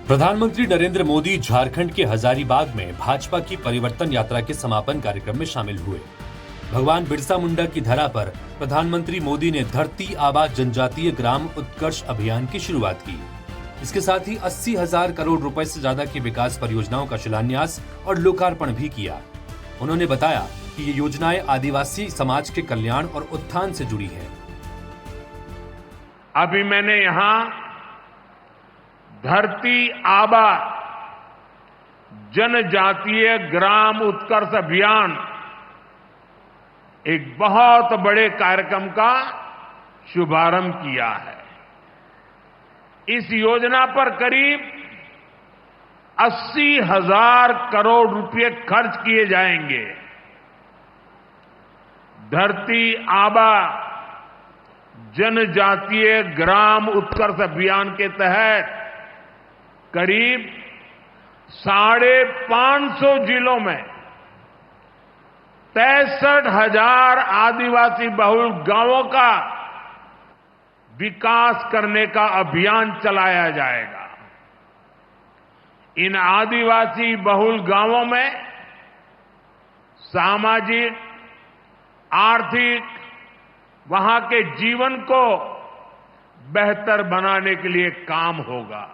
प्रधानमंत्री नरेंद्र मोदी झारखंड के हजारीबाग में भाजपा की परिवर्तन यात्रा के समापन कार्यक्रम में शामिल हुए। भगवान बिरसा मुंडा की धरा पर प्रधानमंत्री मोदी ने धरती आबा जनजातीय ग्राम उत्कर्ष अभियान की शुरुआत की। इसके साथ ही 80,000 करोड़ रुपए से ज्यादा की विकास परियोजनाओं का शिलान्यास और लोकार्पण भी किया। उन्होंने बताया कि ये योजनाएं आदिवासी समाज के कल्याण और उत्थान से जुड़ी है। अभी मैंने यहाँ धरती आबा जनजातीय ग्राम उत्कर्ष अभियान एक बहुत बड़े कार्यक्रम का शुभारंभ किया है। इस योजना पर करीब 80,000 करोड़ रुपए खर्च किए जाएंगे। धरती आबा जनजातीय ग्राम उत्कर्ष अभियान के तहत करीब 550 जिलों में 63,000 आदिवासी बहुल गांवों का विकास करने का अभियान चलाया जाएगा। इन आदिवासी बहुल गांवों में सामाजिक, आर्थिक, वहां के जीवन को बेहतर बनाने के लिए काम होगा।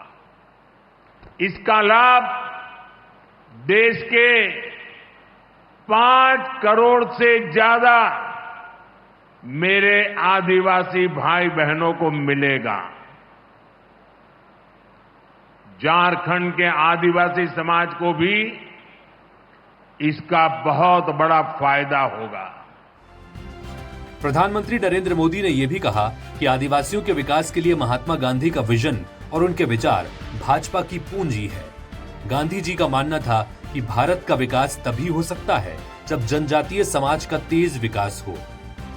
इसका लाभ देश के 5 करोड़ से ज्यादा मेरे आदिवासी भाई बहनों को मिलेगा। झारखंड के आदिवासी समाज को भी इसका बहुत बड़ा फायदा होगा। प्रधानमंत्री नरेंद्र मोदी ने यह भी कहा कि आदिवासियों के विकास के लिए महात्मा गांधी का विजन और उनके विचार भाजपा की पूंजी है। गांधी जी का मानना था कि भारत का विकास तभी हो सकता है जब जनजातीय समाज का तेज विकास हो।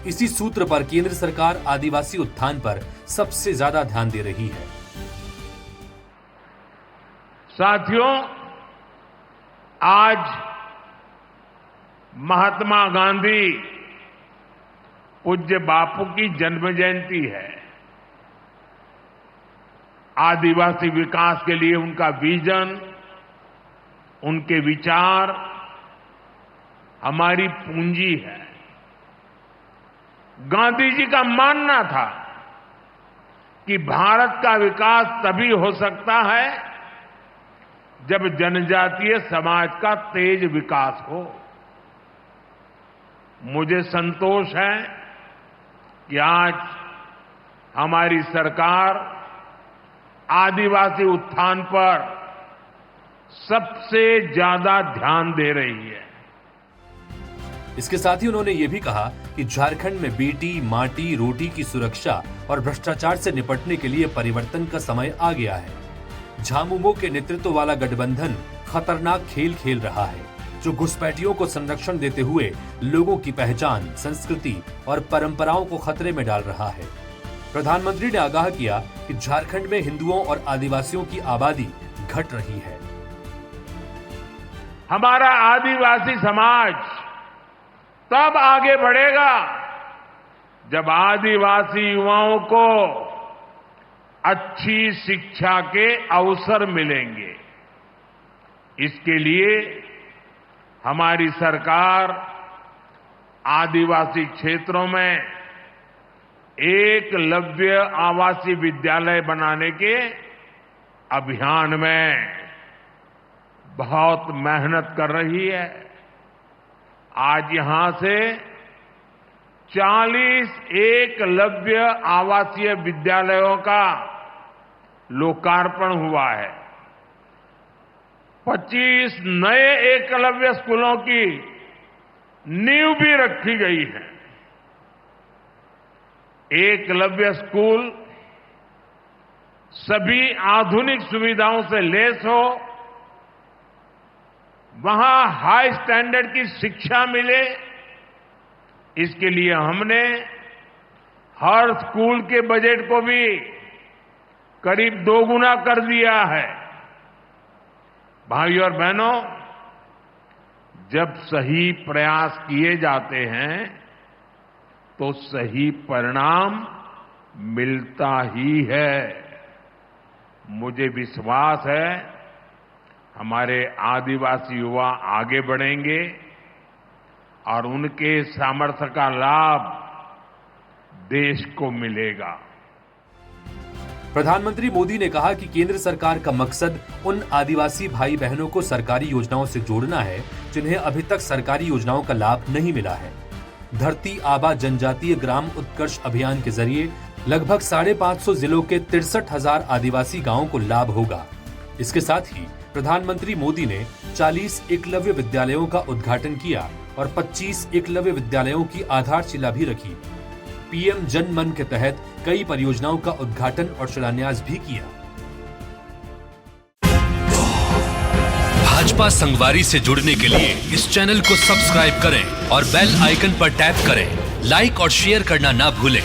इसी सूत्र पर केंद्र सरकार आदिवासी उत्थान पर सबसे ज्यादा ध्यान दे रही है। साथियों, आज महात्मा गांधी पूज्य बापू की जन्म जयंती है। आदिवासी विकास के लिए उनका विजन, उनके विचार हमारी पूंजी है। गांधी जी का मानना था कि भारत का विकास तभी हो सकता है जब जनजातीय समाज का तेज विकास हो। मुझे संतोष है कि आज हमारी सरकार आदिवासी उत्थान पर सबसे ज्यादा ध्यान दे रही है। इसके साथ ही उन्होंने ये भी कहा कि झारखंड में बेटी, माटी, रोटी की सुरक्षा और भ्रष्टाचार से निपटने के लिए परिवर्तन का समय आ गया है। झामुमो के नेतृत्व वाला गठबंधन खतरनाक खेल खेल रहा है, जो घुसपैठियों को संरक्षण देते हुए लोगों की पहचान, संस्कृति और परंपराओं को खतरे में डाल रहा है। प्रधानमंत्री ने आगाह किया कि झारखंड में हिंदुओं और आदिवासियों की आबादी घट रही है। हमारा आदिवासी समाज तब आगे बढ़ेगा जब आदिवासी युवाओं को अच्छी शिक्षा के अवसर मिलेंगे। इसके लिए हमारी सरकार आदिवासी क्षेत्रों में एकलव्य आवासीय विद्यालय बनाने के अभियान में बहुत मेहनत कर रही है। आज यहां से 40 एकलव्य आवासीय विद्यालयों का लोकार्पण हुआ है। 25 नए एकलव्य स्कूलों की नींव भी रखी गई है। एकलव्य स्कूल सभी आधुनिक सुविधाओं से लैस हो, वहां हाई स्टैंडर्ड की शिक्षा मिले, इसके लिए हमने हर स्कूल के बजट को भी करीब 2 गुना कर दिया है। भाइयों और बहनों, जब सही प्रयास किए जाते हैं तो सही परिणाम मिलता ही है। मुझे विश्वास है हमारे आदिवासी युवा आगे बढ़ेंगे और उनके सामर्थ्य का लाभ देश को मिलेगा। प्रधानमंत्री मोदी ने कहा कि केंद्र सरकार का मकसद उन आदिवासी भाई बहनों को सरकारी योजनाओं से जोड़ना है जिन्हें अभी तक सरकारी योजनाओं का लाभ नहीं मिला है। धरती आबा जनजातीय ग्राम उत्कर्ष अभियान के जरिए लगभग 550 जिलों के 63,000 आदिवासी गांवों को लाभ होगा। इसके साथ ही प्रधानमंत्री मोदी ने 40 एकलव्य विद्यालयों का उद्घाटन किया और 25 एकलव्य विद्यालयों की आधारशिला भी रखी। पीएम जन मन के तहत कई परियोजनाओं का उद्घाटन और शिलान्यास भी किया। भाजपा संगवारी से जुड़ने के लिए इस चैनल को सब्सक्राइब करें और बेल आइकन पर टैप करें। लाइक और शेयर करना ना भूलें।